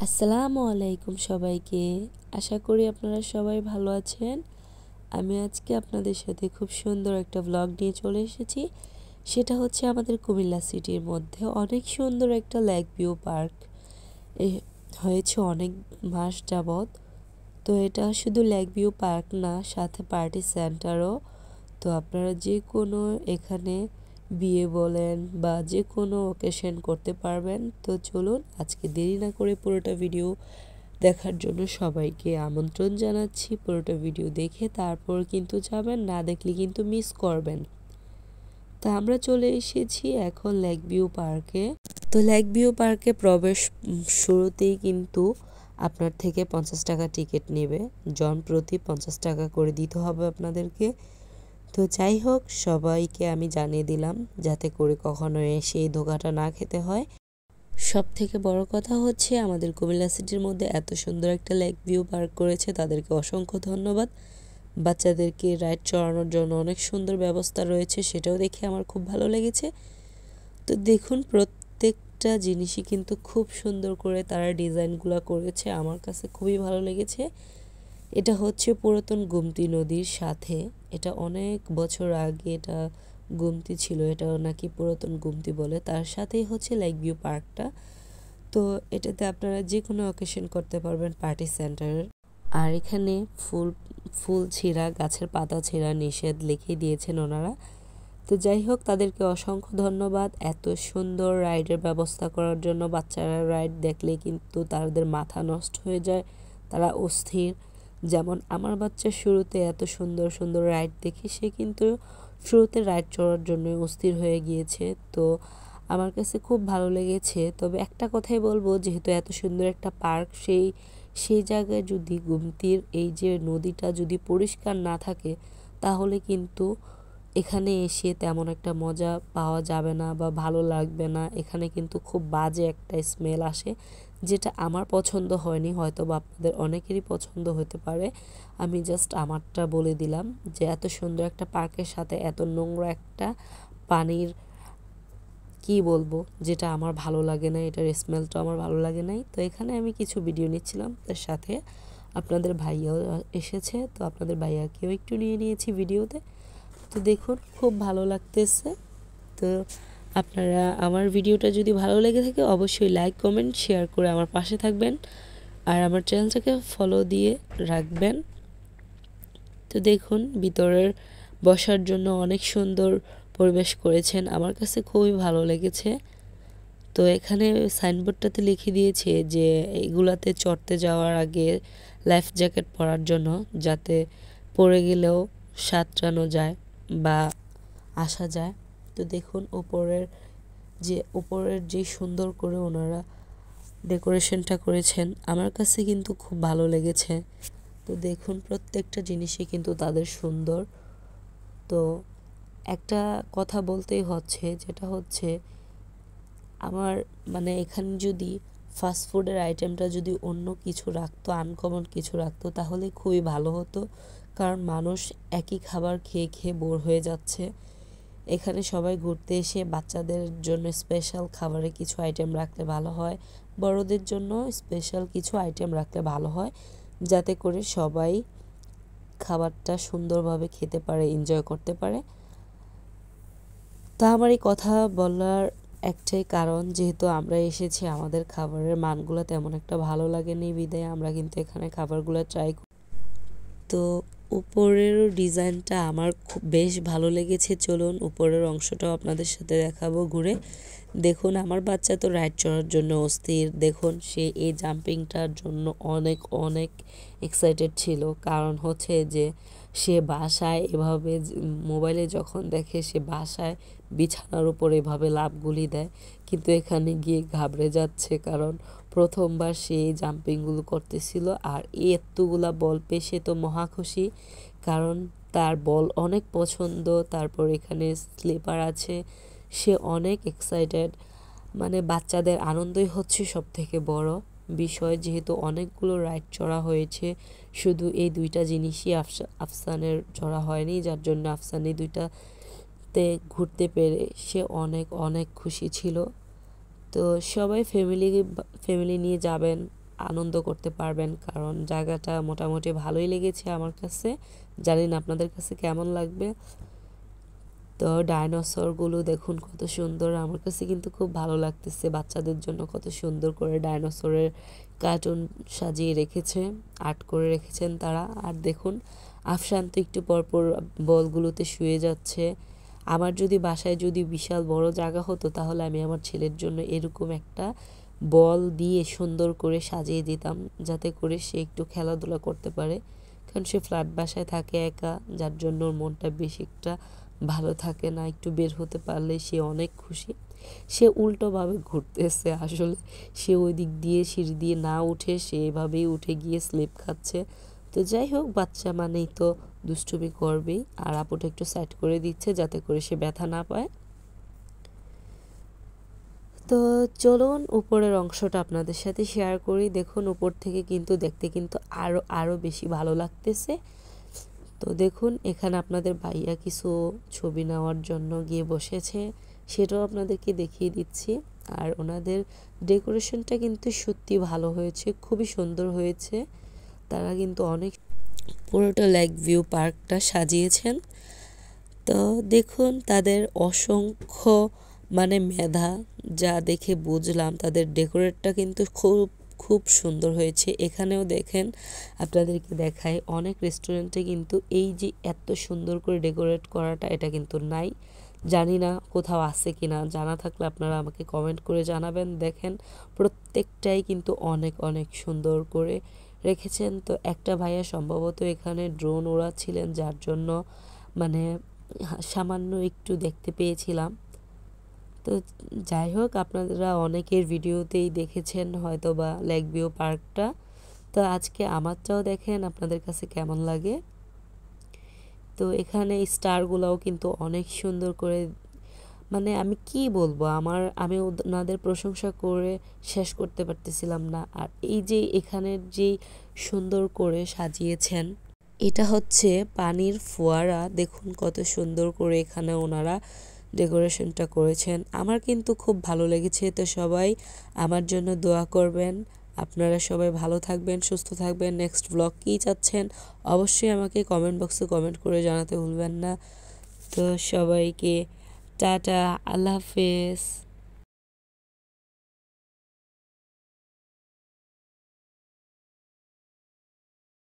আসসালামু আলাইকুম সবাইকে। আশা করি আপনারা সবাই ভালো আছেন। আমি আজকে আপনাদের সাথে খুব সুন্দর একটা ব্লগ নিয়ে চলে এসেছি। সেটা হচ্ছে আমাদের কুমিল্লা সিটির মধ্যে অনেক সুন্দর একটা লেক ভিউ পার্ক হয়েছে অনেক মাস যাবৎ। তো এটা শুধু লেক ভিউ পার্ক না, সাথে পার্টি সেন্টারও। তো আপনারা যে কোনো এখানে বিয়ে বলেন বা যে কোনো অকেশন করতে পারবেন। তো চলুন আজকে দেরি না করে পুরোটা ভিডিও দেখার জন্য সবাইকে আমন্ত্রণ জানাচ্ছি। পুরোটা ভিডিও দেখে তারপর কিন্তু যাবেন, না দেখলে কিন্তু মিস করবেন। তা আমরা চলে এসেছি এখন লেক ভিউ পার্কে। তো লেক ভিউ পার্কে প্রবেশ শুরুতেই কিন্তু আপনার থেকে 50 টাকা টিকিট নেবে। জন প্রতি 50 টাকা করে দিতে হবে আপনাদেরকে। তো যাই হোক, সবাইকে আমি জানিয়ে দিলাম যাতে করে কখনো এসে এই ধোঁকাটা না খেতে হয়। সব থেকে বড় কথা হচ্ছে আমাদের কুমিল্লা সিটির মধ্যে এত সুন্দর একটা লেক ভিউ পার্ক করেছে, তাদেরকে অসংখ্য ধন্যবাদ। বাচ্চাদেরকে রাইড চড়ানোর জন্য অনেক সুন্দর ব্যবস্থা রয়েছে, সেটাও দেখে আমার খুব ভালো লেগেছে। তো দেখুন প্রত্যেকটা জিনিসই কিন্তু খুব সুন্দর করে তারা ডিজাইনগুলো করেছে, আমার কাছে খুবই ভালো লেগেছে। এটা হচ্ছে পুরাতন গোমতী নদীর সাথে, এটা অনেক বছর আগে এটা গোমতী ছিল, এটাও নাকি পুরাতন গোমতী বলে। তার সাথেই হচ্ছে লেক ভিউ পার্কটা। তো এটাতে আপনারা যে কোনো অকেশন করতে পারবেন পার্টি সেন্টারের। আর এখানে ফুল ফুল ছিঁড়া, গাছের পাতা ছিঁড়া নিষেধ লিখে দিয়েছেন ওনারা। তো যাই হোক, তাদেরকে অসংখ্য ধন্যবাদ এত সুন্দর রাইডের ব্যবস্থা করার জন্য। বাচ্চারা রাইড দেখলে কিন্তু তাদের মাথা নষ্ট হয়ে যায়, তারা অস্থির। যেমন আমার বাচ্চা শুরুতে এত সুন্দর সুন্দর রাইড দেখে সে কিন্তু শুরুতে রাইড চড়ার জন্য অস্থির হয়ে গিয়েছে। তো আমার কাছে খুব ভালো লেগেছে। তবে একটা কথাই বলবো, যেহেতু এত সুন্দর একটা পার্ক, সেই জায়গায় যদি গোমতীর এই যে নদীটা যদি পরিষ্কার না থাকে, তাহলে কিন্তু এখানে এসে তেমন একটা মজা পাওয়া যাবে না বা ভালো লাগবে না। এখানে কিন্তু খুব বাজে একটা স্মেল আসে, যেটা আমার পছন্দ হয়নি, হয়তো বা আপনাদের অনেকেরই পছন্দ হতে পারে। আমি জাস্ট আমারটা বলে দিলাম যে এত সুন্দর একটা পার্কের সাথে এত নোংরা একটা পানির, কি বলবো, যেটা আমার ভালো লাগে না, এটার স্মেলটা আমার ভালো লাগে নাই। তো এখানে আমি কিছু ভিডিও নিচ্ছিলাম, তার সাথে আপনাদের ভাইয়াও এসেছে, তো আপনাদের ভাইয়াকেও একটু নিয়ে নিয়েছি ভিডিওতে। তো দেখুন খুব ভালো লাগতেছে। তো আপনারা আমার ভিডিওটা যদি ভালো লেগে থাকে অবশ্যই লাইক কমেন্ট শেয়ার করে আমার পাশে থাকবেন, আর আমার চ্যানেলটাকে ফলো দিয়ে রাখবেন। তো দেখুন ভিতরের বসার জন্য অনেক সুন্দর পরিবেশ করেছেন, আমার কাছে খুবই ভালো লেগেছে। তো এখানে সাইনবোর্ডটাতে লিখে দিয়েছে যে এগুলাতে চড়তে যাওয়ার আগে লাইফ জ্যাকেট পরার জন্য, যাতে পড়ে গেলেও সাঁতরানো যায় বা আসা যায়। তো দেখুন উপরের যে সুন্দর করে ওনারা ডেকোরেশনটা করেছেন, আমার কাছে কিন্তু খুব ভালো লেগেছে। তো দেখুন প্রত্যেকটা জিনিসই কিন্তু তাদের সুন্দর। তো একটা কথা বলতেই হচ্ছে, যেটা হচ্ছে আমার মানে এখানে যদি ফাস্টফুডের আইটেমটা যদি অন্য কিছু রাখতো, আনকমন কিছু রাখতো, তাহলে খুবই ভালো হতো। কারণ মানুষ একই খাবার খেয়ে খেয়ে বোর হয়ে যাচ্ছে। এখানে সবাই ঘুরতে এসে বাচ্চাদের জন্য স্পেশাল খাবারে কিছু আইটেম রাখলে ভালো হয়, বড়দের জন্য স্পেশাল কিছু আইটেম রাখলে ভালো হয়, যাতে করে সবাই খাবারটা সুন্দরভাবে খেতে পারে, এনজয় করতে পারে। তা আমার এই কথা বলার একটাই কারণ, যেহেতু আমরা এসেছি, আমাদের খাবারের মানগুলো তেমন একটা ভালো লাগেনি, বিদায় আমরা কিন্তু এখানে খাবারগুলো ট্রাই করি। তো উপরের ডিজাইনটা আমার খুব বেশ ভালো লেগেছে। চলুন উপরের অংশটাও আপনাদের সাথে দেখাবো ঘুরে। দেখুন আমার বাচ্চা তো রাইড চড়ার জন্য অস্থির। দেখুন সে এই জাম্পিংটার জন্য অনেক অনেক এক্সাইটেড ছিল। কারণ হচ্ছে যে সে বাসায় এভাবে মোবাইলে যখন দেখে, সে বাসায় বিছানার উপর এভাবে লাফগুলি দেয়, কিন্তু এখানে গিয়ে ঘাবড়ে যাচ্ছে, কারণ প্রথমবার সে এই জাম্পিংগুলো করতেছিল। আর এতগুলা বল পেয়ে সে তো মহা খুশি, কারণ তার বল অনেক পছন্দ। তারপর এখানে স্লিপার আছে, সে অনেক এক্সাইটেড। মানে বাচ্চাদের আনন্দই হচ্ছে সব থেকে বড় বিষয়। যেহেতু অনেকগুলো রাইড চড়া হয়েছে, শুধু এই দুইটা জিনিসই আফসানের চড়া হয়নি, যার জন্য আফসান এই দুইটাতে ঘুরতে পেরে সে অনেক অনেক খুশি ছিল। তো সবাই ফ্যামিলি নিয়ে যাবেন, আনন্দ করতে পারবেন, কারণ জায়গাটা মোটামুটি ভালোই লেগেছে আমার কাছে। জানি না আপনাদের কাছে কেমন লাগবে। তো ডাইনোসরগুলো দেখুন কত সুন্দর, আমার কাছে কিন্তু খুব ভালো লাগতেছে। বাচ্চাদের জন্য কত সুন্দর করে ডাইনোসরের কার্টুন সাজিয়ে রেখেছে, আর্ট করে রেখেছেন তারা। আর দেখুন আফশান তো একটু পরপর বলগুলোতে শুয়ে যাচ্ছে। আমার যদি বাসায় যদি বিশাল বড় জায়গা হতো, তাহলে আমি আমার ছেলের জন্য এরকম একটা বল দিয়ে সুন্দর করে সাজিয়ে দিতাম, যাতে করে সে একটু খেলাধুলা করতে পারে। কারণ সে ফ্ল্যাট বাসায় থাকে একা, যার জন্য ওর মনটা বেশি একটা ভালো থাকে না। একটু বের হতে পারলে সে অনেক খুশি। সে উল্টোভাবে ঘুরতেছে আসলে, সে ওই দিক দিয়ে সিঁড়ি দিয়ে না উঠে সে এভাবেই উঠে গিয়ে স্লিপ খাচ্ছে। তো যাই হোক, বাচ্চা মানেই তো দুষ্টুমি করবেই। আর আপুটা একটু সাইড করে দিচ্ছে যাতে করে সে ব্যথা না পায়। তো চলুন উপরের অংশটা আপনাদের সাথে শেয়ার করি। দেখুন উপর থেকে কিন্তু দেখতে কিন্তু আরও বেশি ভালো লাগতেছে। তো দেখুন এখানে আপনাদের ভাইয়া কিছু ছবি নেওয়ার জন্য গিয়ে বসেছে, সেটাও আপনাদেরকে দেখিয়ে দিচ্ছি। আর ওনাদের ডেকোরেশনটা কিন্তু সত্যি ভালো হয়েছে, খুবই সুন্দর হয়েছে। তারা কিন্তু অনেক পুরোটা লেক ভিউ পার্কটা সাজিয়েছেন। তো দেখুন তাদের অসংখ্য মেধা, যা দেখে বুঝলাম তাদের ডেকোরেটটা কিন্তু খুব খুব সুন্দর হয়েছে। এখানেও দেখেন, আপনাদেরকে দেখাই, অনেক রেস্টুরেন্টে কিন্তু এই যে এত সুন্দর করে ডেকোরেট করাটা, এটা কিন্তু নাই। জানি না কোথাও আছে কিনা, জানা থাকলে আপনারা আমাকে কমেন্ট করে জানাবেন। দেখেন প্রত্যেকটাই কিন্তু অনেক অনেক সুন্দর করে রেখেছেন। তো একটা ভাইয়া সম্ভবত এখানে ড্রোন ওড়াচ্ছিলেন, যার জন্য সামান্য একটু দেখতে পেয়েছিলাম। তো যাই হোক, আপনারা অনেকের ভিডিওতেই দেখেছেন হয়তো বা লেক ভিউ পার্কটা। তো আজকে আমারটাও দেখেন আপনাদের কাছে কেমন লাগে। তো এখানে স্টারগুলোও কিন্তু অনেক সুন্দর করে, আমি কি বলবো, আমি ওনাদের প্রশংসা করে শেষ করতে পারতেছিলাম না। আর এই যে এখানের যে সুন্দর করে সাজিয়েছেন, এটা হচ্ছে পানির ফোয়ারা। দেখুন কত সুন্দর করে এখানে ওনারা ডেকোরেশনটা করেছেন। আমার কিন্তু খুব ভালো লেগেছে। তো সবাই আমার জন্য দোয়া করবেন। আপনারা সবাই ভালো থাকবেন, সুস্থ থাকবেন। নেক্সট ব্লগ কী চাচ্ছেন অবশ্যই আমাকে কমেন্ট বক্সে কমেন্ট করে জানাতে ভুলবেন না। তো সবাইকে টাটা, আল্লাহ হাফেজ।